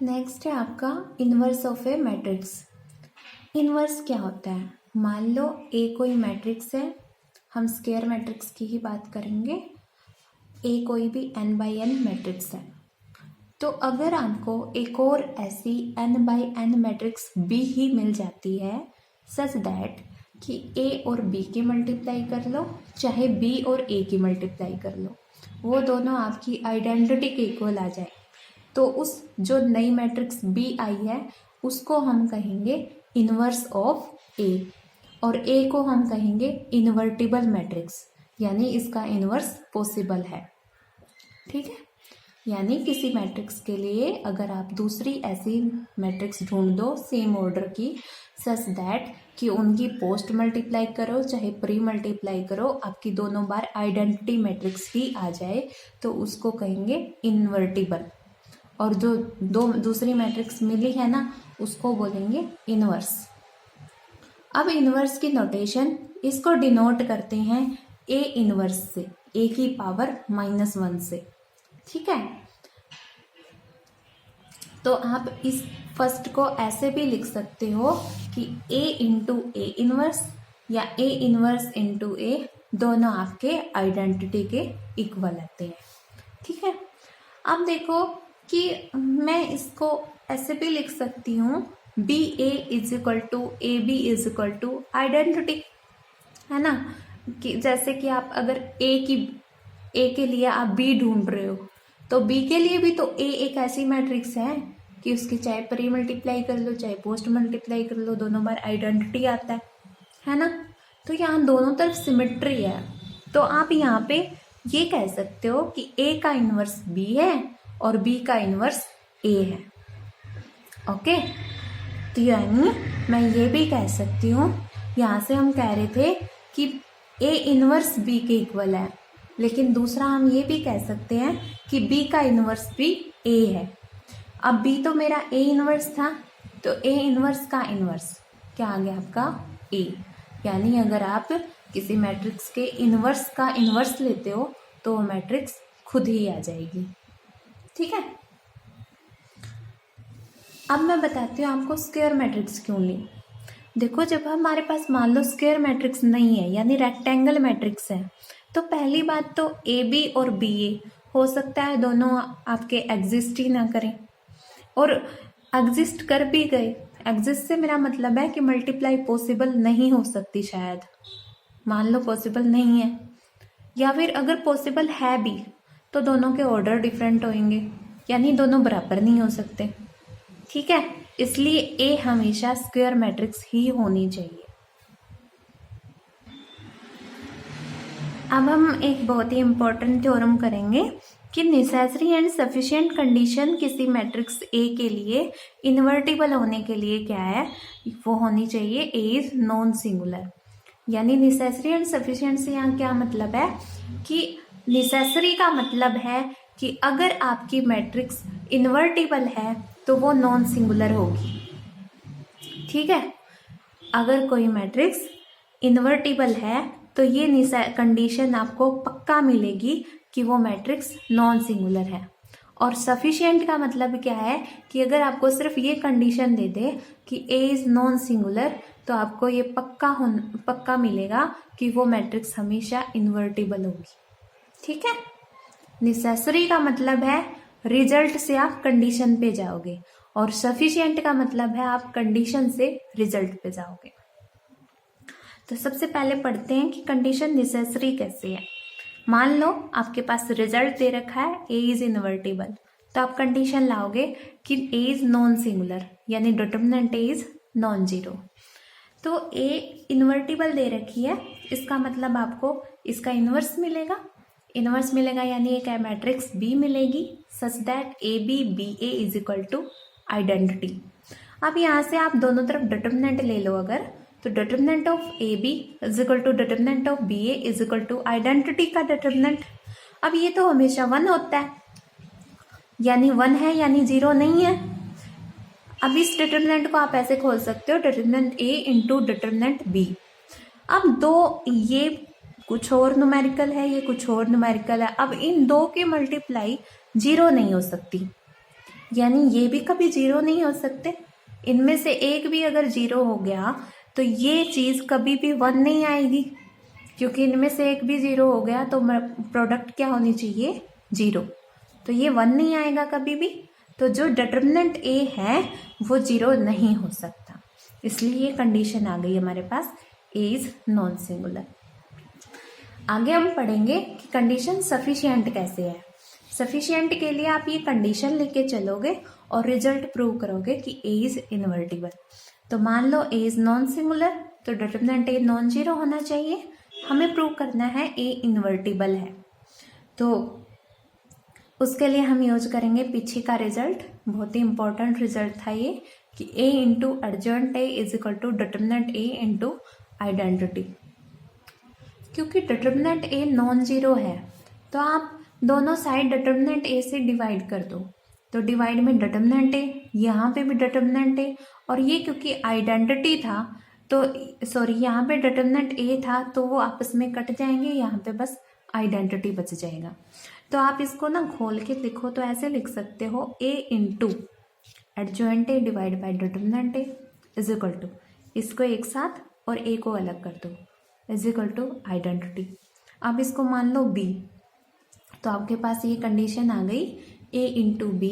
Next है आपका inverse of A matrix. Inverse क्या होता है? मान लो ए कोई मैट्रिक्स है, हम स्क्वायर मैट्रिक्स की ही बात करेंगे। ए कोई भी n बाई n मैट्रिक्स है, तो अगर आपको एक और ऐसी n by n matrix B ही मिल जाती है सच दैट कि A और B की मल्टीप्लाई कर लो, चाहे B और A की मल्टीप्लाई कर लो, वो दोनों आपकी आइडेंटिटी के इक्वल आ जाए, तो उस जो नई मैट्रिक्स B आई है उसको हम कहेंगे इन्वर्स ऑफ A, और A को हम कहेंगे इन्वर्टिबल मैट्रिक्स, यानी इसका इन्वर्स पॉसिबल है। ठीक है, यानी किसी मैट्रिक्स के लिए अगर आप दूसरी ऐसी मैट्रिक्स ढूंढ दो सेम ऑर्डर की सच दैट कि उनकी पोस्ट मल्टीप्लाई करो चाहे प्री मल्टीप्लाई करो, आपकी दोनों बार आइडेंटिटी मैट्रिक्स ही आ जाए, तो उसको कहेंगे इन्वर्टिबल। और जो दूसरी मैट्रिक्स मिली है ना उसको बोलेंगे इन्वर्स। अब इन्वर्स की नोटेशन, इसको डिनोट करते हैं ए इन्वर्स से, ए की पावर -1 से। ठीक है, तो आप इस फर्स्ट को ऐसे भी लिख सकते हो कि ए इंटू ए इन्वर्स या ए इन्वर्स इंटू ए, दोनों आपके आइडेंटिटी के इक्वल आते हैं। ठीक है, अब देखो कि मैं इसको ऐसे भी लिख सकती हूँ B A is equal to A B is equal to identity, है ना। कि जैसे कि आप अगर ए के लिए आप बी ढूंढ रहे हो, तो बी के लिए भी तो ए एक ऐसी मैट्रिक्स है कि उसकी चाहे प्री मल्टीप्लाई कर लो चाहे पोस्ट मल्टीप्लाई कर लो, दोनों बार आइडेंटिटी आता है ना। तो यहाँ दोनों तरफ सिमेट्री है, तो आप यहाँ पे ये कह सकते हो कि ए का इन्वर्स बी है और बी का इन्वर्स ए है। ओके, तो यानी मैं ये भी कह सकती हूँ, यहाँ से हम कह रहे थे कि ए इन्वर्स बी के इक्वल है, लेकिन दूसरा हम ये भी कह सकते हैं कि बी का इन्वर्स भी ए है। अब बी तो मेरा ए इन्वर्स था, तो ए इन्वर्स का इन्वर्स क्या आ गया आपका ए, यानी अगर आप किसी मैट्रिक्स के इन्वर्स का इन्वर्स लेते हो तो वो मैट्रिक्स खुद ही आ जाएगी। ठीक है, अब मैं बताती हूँ आपको स्क्वायर मैट्रिक्स क्यों ली। देखो, जब हमारे पास मान लो स्क्वायर मैट्रिक्स नहीं है यानी रेक्टेंगल मैट्रिक्स है, तो पहली बात तो ए बी और बी ए हो सकता है दोनों आपके एग्जिस्ट ही ना करें, और एग्जिस्ट कर भी गए, एग्जिस्ट से मेरा मतलब है कि मल्टीप्लाई पॉसिबल नहीं हो सकती, शायद मान लो पॉसिबल नहीं है, या फिर अगर पॉसिबल है भी तो दोनों के ऑर्डर डिफरेंट होंगे, यानी दोनों बराबर नहीं हो सकते। ठीक है, इसलिए ए हमेशा स्क्वायर मैट्रिक्स ही होनी चाहिए। अब हम एक बहुत ही इंपॉर्टेंट थ्योरम करेंगे कि नेसेसरी एंड सफिशिएंट कंडीशन किसी मैट्रिक्स ए के लिए इन्वर्टिबल होने के लिए क्या है, वो होनी चाहिए ए इज नॉन सिंगुलर। यानी नेसेसरी एंड सफिशिएंट से यहाँ क्या मतलब है कि नेसेसरी का मतलब है कि अगर आपकी मैट्रिक्स इन्वर्टिबल है तो वो नॉन सिंगुलर होगी। ठीक है, अगर कोई मैट्रिक्स इन्वर्टिबल है तो ये कंडीशन आपको पक्का मिलेगी कि वो मैट्रिक्स नॉन सिंगुलर है। और सफिशिएंट का मतलब क्या है कि अगर आपको सिर्फ ये कंडीशन दे दे कि ए इज नॉन सिंगुलर, तो आपको ये पक्का मिलेगा कि वो मैट्रिक्स हमेशा इन्वर्टिबल होगी। ठीक है, नेसेसरी का मतलब है रिजल्ट से आप कंडीशन पे जाओगे, और सफिशिएंट का मतलब है आप कंडीशन से रिजल्ट पे जाओगे। तो सबसे पहले पढ़ते हैं कि कंडीशन नेसेसरी कैसे है। मान लो आपके पास रिजल्ट दे रखा है ए इज इन्वर्टिबल, तो आप कंडीशन लाओगे कि ए इज नॉन सिंगुलर, यानी determinant A is non zero. तो ए इन्वर्टिबल दे रखी है, इसका मतलब आपको इसका इन्वर्स मिलेगा, यानी एक मैट्रिक्स बी मिलेगी such that A B B A is equal to identity. अब यहाँ से आप दोनों तरफ डिटरमिनेंट ले लो अगर, तो determinant of A B is equal to determinant of B A is equal to identity का डिटरमिनेंट। अब ये तो हमेशा 1 होता है, यानी 1 है यानी 0 नहीं है। अब इस डिटरमिनेंट को आप ऐसे खोल सकते हो, determinant A into determinant B. अब दो, ये कुछ और न्यूमेरिकल है, ये कुछ और न्यूमेरिकल है, अब इन दो के मल्टीप्लाई 0 नहीं हो सकती, यानी ये भी कभी जीरो नहीं हो सकते। इनमें से एक भी अगर जीरो हो गया तो ये चीज़ कभी भी वन नहीं आएगी, क्योंकि इनमें से एक भी जीरो हो गया तो प्रोडक्ट क्या होनी चाहिए, जीरो। तो ये वन नहीं आएगा कभी भी। तो जो डिटर्मिनेंट ए है वो जीरो नहीं हो सकता, इसलिए ये कंडीशन आ गई हमारे पास, ए इज नॉन सिंगुलर। आगे हम पढ़ेंगे कि कंडीशन सफिशिएंट कैसे है। सफिशिएंट के लिए आप ये कंडीशन लेके चलोगे और रिजल्ट प्रूव करोगे कि ए इज इनवर्टिबल। तो मान लो ए इज नॉन सिंगुलर, तो डिटर्मिनेंट ए नॉन जीरो होना चाहिए। हमें प्रूव करना है ए इनवर्टिबल है, तो उसके लिए हम यूज करेंगे पीछे का रिजल्ट। बहुत ही इंपॉर्टेंट रिजल्ट था ये कि A into adjoint A is equal to determinant A into identity. क्योंकि डिटर्मिनेंट ए नॉन जीरो है तो आप दोनों साइड डिटर्मिनेंट ए से डिवाइड कर दो। तो डिवाइड में डिटर्मिनेंट ए, यहाँ पे भी डिटर्मिनेंट ए, और ये क्योंकि आइडेंटिटी था तो सॉरी यहाँ पे डिटर्मिनेंट ए था तो वो आपस में कट जाएंगे, यहाँ पे बस आइडेंटिटी बच जाएगा। तो आप इसको ना खोल के लिखो तो ऐसे लिख सकते हो A into adjoint A divide by determinant A is equal to, इसको एक साथ और ए को अलग कर दो, इज इक्वल टू आइडेंटिटी। अब इसको मान लो बी, तो आपके पास ये कंडीशन आ गई A into B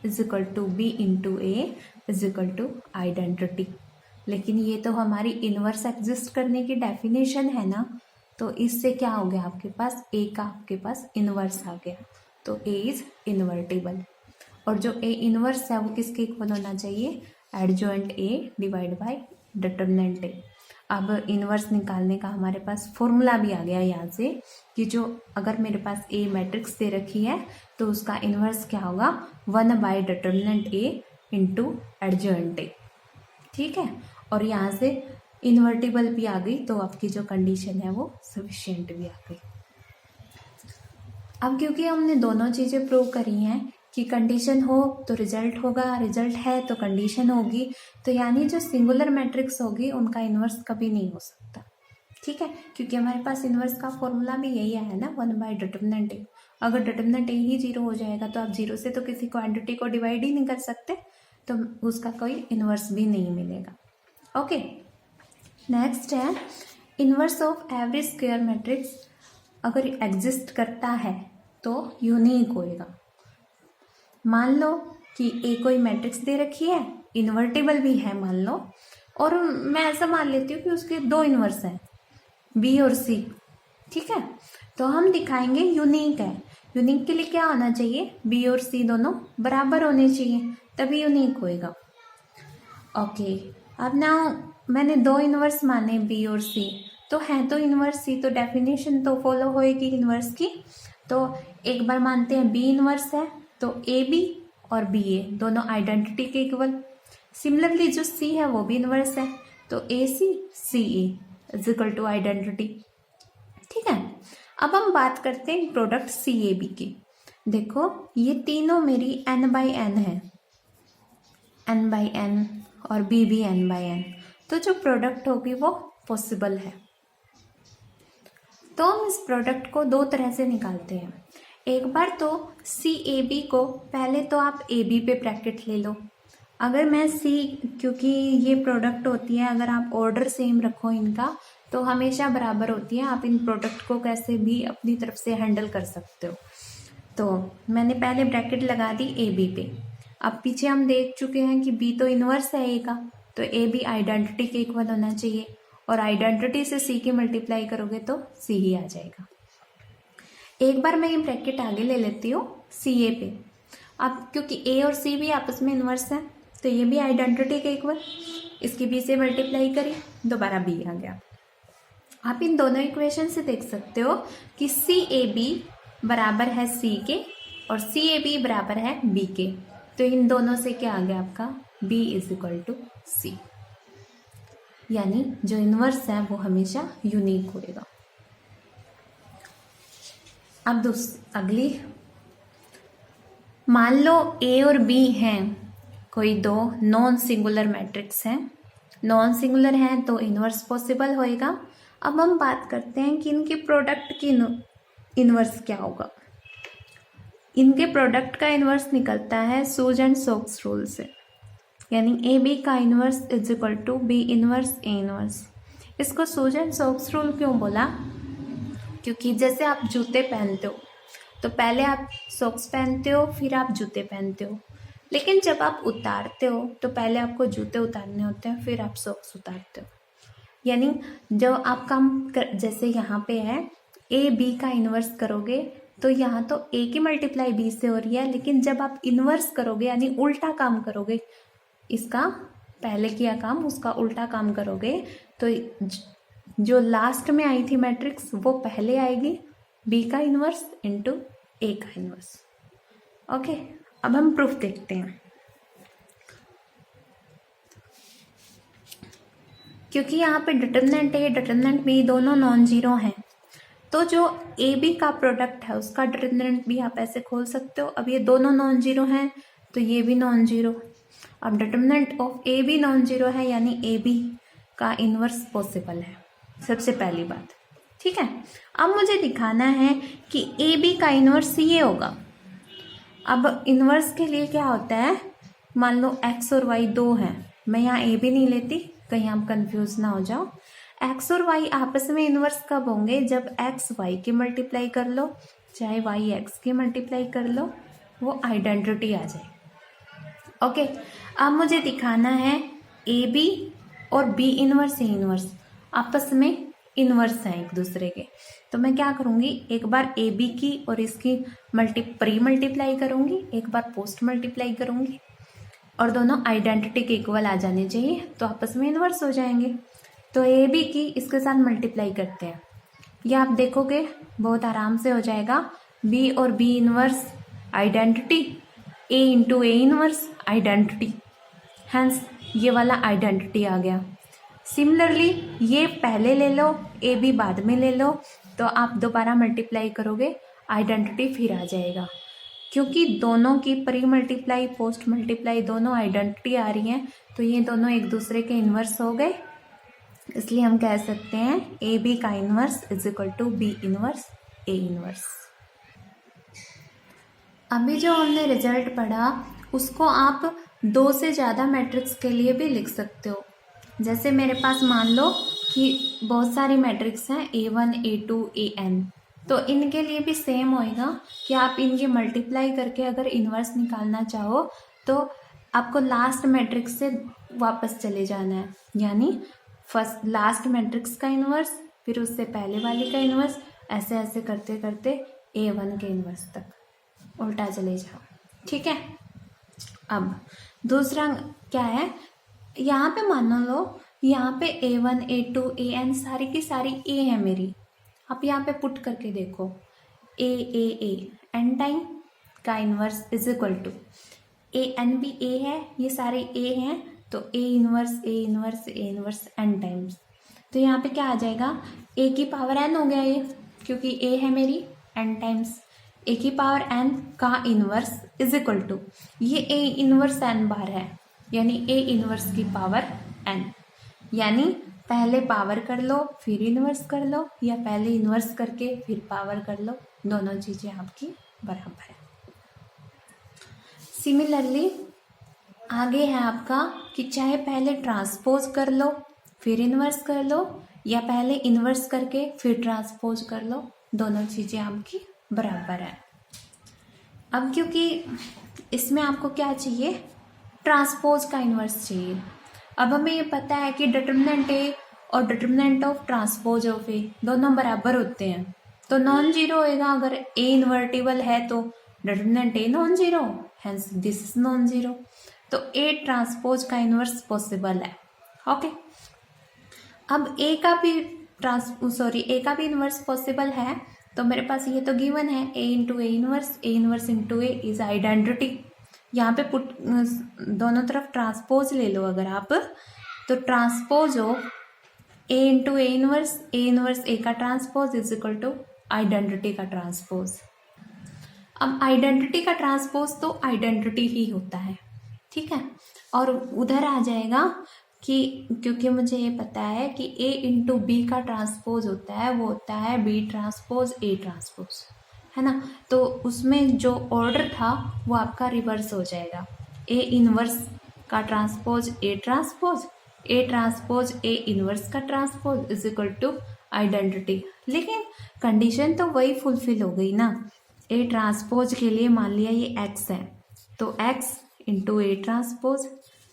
is equal to B into A is equal to identity. लेकिन ये तो हमारी इनवर्स एग्जिस्ट करने की डेफिनेशन है ना, तो इससे क्या हो गया आपके पास, ए का आपके पास इनवर्स आ गया, तो ए इज इनवर्टिबल। और जो ए इनवर्स है वो किसके इक्वल होना चाहिए, adjoint A divide by determinant A. अब इनवर्स निकालने का हमारे पास फॉर्मूला भी आ गया यहाँ से कि जो अगर मेरे पास ए मैट्रिक्स दे रखी है तो उसका इनवर्स क्या होगा, 1 bye determinant A into adjoint ए। ठीक है, और यहाँ से इन्वर्टिबल भी आ गई तो आपकी जो कंडीशन है वो सफिशिएंट भी आ गई। अब क्योंकि हमने दोनों चीज़ें प्रूव करी हैं कि कंडीशन हो तो रिजल्ट होगा, रिजल्ट है तो कंडीशन होगी, तो यानी जो सिंगुलर मैट्रिक्स होगी उनका इन्वर्स कभी नहीं हो सकता। ठीक है, क्योंकि हमारे पास इन्वर्स का फॉर्मूला भी यही है ना, 1 बाय डिटर्मिनेंट ए। अगर डिटर्मिनेंट ए ही जीरो हो जाएगा तो आप जीरो से तो किसी क्वांटिटी को डिवाइड ही नहीं कर सकते, तो उसका कोई इन्वर्स भी नहीं मिलेगा। ओके, नेक्स्ट है inverse of average square matrix अगर एग्जिस्ट करता है तो यूनिक होएगा। मान लो कि ए कोई मैट्रिक्स दे रखी है, इन्वर्टिबल भी है मान लो, और मैं ऐसा मान लेती हूँ कि उसके दो इन्वर्स हैं, बी और सी। ठीक है, तो हम दिखाएंगे यूनिक है। यूनिक के लिए क्या होना चाहिए, बी और सी दोनों बराबर होने चाहिए, तभी यूनिक होएगा। ओके, अब ना मैंने दो इन्वर्स माने बी और सी, तो है तो इन्वर्स सी, तो डेफिनेशन तो फॉलो होएगी इन्वर्स की। तो एक बार मानते हैं बी इन्वर्स है, तो ए बी और बी ए दोनों आइडेंटिटी के इक्वल। सिमिलरली जो सी है वो भी इन्वर्स है, तो ए सी ए इज इक्वल टू आइडेंटिटी। ठीक है, अब हम बात करते हैं प्रोडक्ट सी ए बी की। देखो ये तीनों मेरी n बाई एन है, n बाई एन और b भी n बाई एन, तो जो प्रोडक्ट होगी वो पॉसिबल है। तो हम इस प्रोडक्ट को दो तरह से निकालते हैं। एक बार तो सी ए बी को पहले तो आप ए बी पे ब्रैकेट ले लो। अगर मैं सी, क्योंकि ये प्रोडक्ट होती है, अगर आप ऑर्डर सेम रखो इनका तो हमेशा बराबर होती है, आप इन प्रोडक्ट को कैसे भी अपनी तरफ से हैंडल कर सकते हो। तो मैंने पहले ब्रैकेट लगा दी ए बी पे। अब पीछे हम देख चुके हैं कि बी तो इन्वर्स है ए का, तो ए बी आइडेंटिटी के इक्वल होना चाहिए, और आइडेंटिटी से सी की मल्टीप्लाई करोगे तो सी ही आ जाएगा। एक बार मैं ये ब्रैकेट आगे ले लेती हूँ सी ए पे। अब क्योंकि ए और सी भी आपस में इन्वर्स है तो ये भी आइडेंटिटी के इक्वल, इसकी बी से मल्टीप्लाई करी, दोबारा बी आ गया। आप इन दोनों इक्वेशन से देख सकते हो कि सी ए बी बराबर है सी के और सी ए बी बराबर है बी के, तो इन दोनों से क्या आ गया आपका, बी इज इक्वल टू सी। यानी जो इन्वर्स है वो हमेशा यूनिक होएगा। अब अगली, मान लो ए और बी हैं कोई दो नॉन सिंगुलर मैट्रिक्स हैं। नॉन सिंगुलर हैं तो इन्वर्स पॉसिबल होएगा। अब हम बात करते हैं कि इनके प्रोडक्ट की इन्वर्स क्या होगा। इनके प्रोडक्ट का इन्वर्स निकलता है शूज एंड सॉक्स रूल से, यानी ए बी का inverse is equal to B inverse A inverse. इसको शूज एंड सॉक्स रूल क्यों बोला? क्योंकि जैसे आप जूते पहनते हो तो पहले आप सॉक्स पहनते हो, फिर आप जूते पहनते हो, लेकिन जब आप उतारते हो तो पहले आपको जूते उतारने होते हैं, फिर आप सॉक्स उतारते हो। यानी जो आप जैसे यहाँ पे है ए बी का इन्वर्स करोगे तो यहाँ तो ए की मल्टीप्लाई बी से हो रही है, लेकिन जब आप इन्वर्स करोगे यानी उल्टा काम करोगे, इसका पहले किया काम उसका उल्टा काम करोगे, तो जो लास्ट में आई थी मैट्रिक्स वो पहले आएगी, बी का इन्वर्स इंटू ए का इन्वर्स। ओके, अब हम प्रूफ देखते हैं। क्योंकि यहाँ पे डिटरमिनेंट ए डिटरमिनेंट बी दोनों नॉन जीरो हैं, तो जो ए बी का प्रोडक्ट है उसका डिटरमिनेंट भी आप ऐसे खोल सकते हो। अब ये दोनों नॉन जीरो हैं तो ये भी नॉन जीरो। अब determinant of A B non zero है, यानी ए बी का इन्वर्स पॉसिबल है, सबसे पहली बात। ठीक है, अब मुझे दिखाना है कि ए बी का इन्वर्स ये होगा। अब इन्वर्स के लिए क्या होता है, मान लो एक्स और वाई दो हैं, मैं यहाँ ए बी नहीं लेती, कहीं आप कंफ्यूज ना हो जाओ। एक्स और वाई आपस में इन्वर्स कब होंगे? जब एक्स वाई की मल्टीप्लाई कर लो, चाहे वाई एक्स की मल्टीप्लाई कर लो, वो आइडेंटिटी आ जाए। ओके, अब मुझे दिखाना है ए बी और बी इन्वर्स ए इन्वर्स आपस में इन्वर्स हैं एक दूसरे के, तो मैं क्या करूँगी, एक बार ए बी की और इसकी प्री मल्टीप्लाई करूँगी, एक बार पोस्ट मल्टीप्लाई करूँगी, और दोनों आइडेंटिटी के इक्वल आ जाने चाहिए, तो आपस में इन्वर्स हो जाएंगे। तो ए बी की इसके साथ मल्टीप्लाई करते हैं, ये आप देखोगे बहुत आराम से हो जाएगा। बी और B inverse identity, A into A inverse identity, hence ये वाला आइडेंटिटी आ गया। सिमिलरली ये पहले ले लो, ए बी बाद में ले लो, तो आप दोबारा मल्टीप्लाई करोगे, आइडेंटिटी फिर आ जाएगा। क्योंकि दोनों की प्री मल्टीप्लाई पोस्ट मल्टीप्लाई दोनों आइडेंटिटी आ रही हैं, तो ये दोनों एक दूसरे के इन्वर्स हो गए, इसलिए हम कह सकते हैं ए बी का inverse is equal to B inverse A inverse. अभी जो हमने रिजल्ट पढ़ा उसको आप दो से ज़्यादा मैट्रिक्स के लिए भी लिख सकते हो। जैसे मेरे पास मान लो कि बहुत सारी मैट्रिक्स हैं A1 A2 AN, तो इनके लिए भी सेम होएगा कि आप इनके मल्टीप्लाई करके अगर इन्वर्स निकालना चाहो तो आपको लास्ट मैट्रिक्स से वापस चले जाना है, यानी फर्स्ट लास्ट मैट्रिक्स का इन्वर्स, फिर उससे पहले वाली का इन्वर्स, ऐसे ऐसे करते करते A1 के इन्वर्स तक उल्टा चले जाओ। ठीक है, अब दूसरा क्या है, यहाँ पे मान लो यहाँ पे A1 A2 AN सारी की सारी A है मेरी, आप यहाँ पे पुट करके देखो A एन टाइम का inverse is equal to AN भी A है, ये सारे A हैं, तो A इन्वर्स एन टाइम्स, तो यहाँ पे क्या आ जाएगा, A की पावर n हो गया ये, क्योंकि A है मेरी n टाइम्स A की पावर n का इन्वर्स इज इक्वल टू ये A इन्वर्स n बार है, यानी A इन्वर्स की पावर n, यानी पहले पावर कर लो फिर इन्वर्स कर लो, या पहले इन्वर्स करके फिर पावर कर लो, दोनों चीज़ें आपकी बराबर है। सिमिलरली आगे है आपका कि चाहे पहले ट्रांसपोज कर लो फिर इन्वर्स कर लो, या पहले इन्वर्स करके फिर ट्रांसपोज कर लो, दोनों चीज़ें आपकी बराबर है। अब क्योंकि इसमें आपको क्या चाहिए, ट्रांसपोज का इन्वर्स चाहिए। अब हमें ये पता है कि डिटरमिनेंट ए और डिटरमिनेंट ऑफ ट्रांसपोज ऑफ ए दोनों बराबर होते हैं, तो नॉन जीरो होएगा। अगर ए इन्वर्टिबल है तो determinant A non zero, hence this is non zero, तो ए ट्रांसपोज का इन्वर्स पॉसिबल है। ओके, अब ए का भी इन्वर्स पॉसिबल है, तो मेरे पास ये तो गिवन है A inverse into A is identity. यहाँ पे पुट दोनों तरफ ट्रांसपोज ले लो अगर आप, तो transpose of A into A inverse A का transpose is equal to identity का ट्रांसपोज। अब आइडेंटिटी का ट्रांसपोज तो आइडेंटिटी ही होता है, ठीक है, और उधर आ जाएगा कि क्योंकि मुझे ये पता है कि ए इंटू बी का ट्रांसपोज होता है, वो होता है बी ट्रांसपोज ए ट्रांसपोज, है ना। तो उसमें जो ऑर्डर था वो आपका रिवर्स हो जाएगा, ए इनवर्स का transpose A transpose A inverse का transpose is equal to identity. लेकिन कंडीशन तो वही फुलफिल हो गई ना, ए ट्रांसपोज के लिए मान लिया ये एक्स है, तो X into A transpose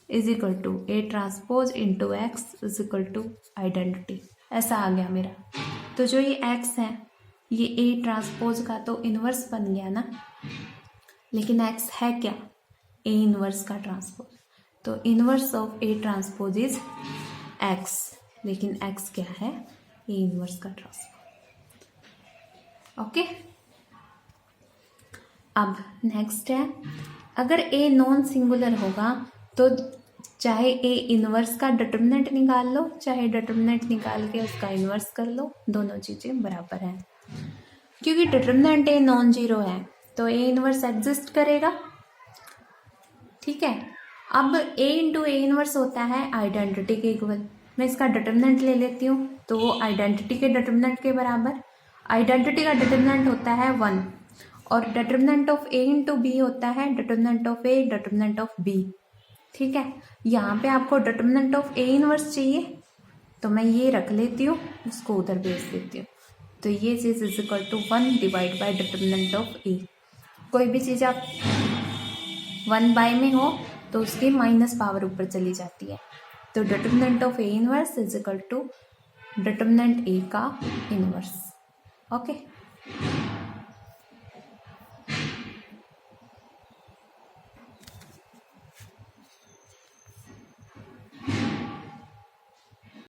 is equal to A transpose into X is equal to identity, ऐसा आ गया मेरा। तो जो ये एक्स है ये ए ट्रांसपोज का तो इनवर्स बन गया ना, लेकिन एक्स है क्या, ए इनवर्स का ट्रांसपोज, तो inverse of A transpose is x, लेकिन एक्स क्या है, ए इनवर्स का ट्रांसपोज। ओके, अब नेक्स्ट है, अगर ए नॉन सिंगुलर होगा तो चाहे ए इनवर्स का डिटर्मिनेंट निकाल लो, चाहे डिटर्मिनेंट निकाल के उसका इनवर्स कर लो, दोनों चीज़ें बराबर हैं। क्योंकि डिटर्मिनेंट ए नॉन जीरो है तो ए इनवर्स एग्जिस्ट करेगा, ठीक है। अब ए इंटू ए इनवर्स होता है आइडेंटिटी के इक्वल, मैं इसका डिटर्मिनेंट ले लेती हूँ तो वो आइडेंटिटी के डिटर्मिनेंट के बराबर, आइडेंटिटी का डिटर्मिनेंट होता है 1 और determinant of A into B होता है determinant of A determinant of B, ठीक है। यहाँ पे आपको डिटर्मिनेंट ऑफ ए इनवर्स चाहिए तो मैं ये रख लेती हूँ, उसको उधर भेज देती हूँ, तो ये चीज़ is equal to 1 divide by determinant of A. कोई भी चीज़ आप 1 बाय में हो तो उसकी माइनस पावर ऊपर चली जाती है, तो determinant of A inverse is equal to determinant A का इनवर्स। ओके।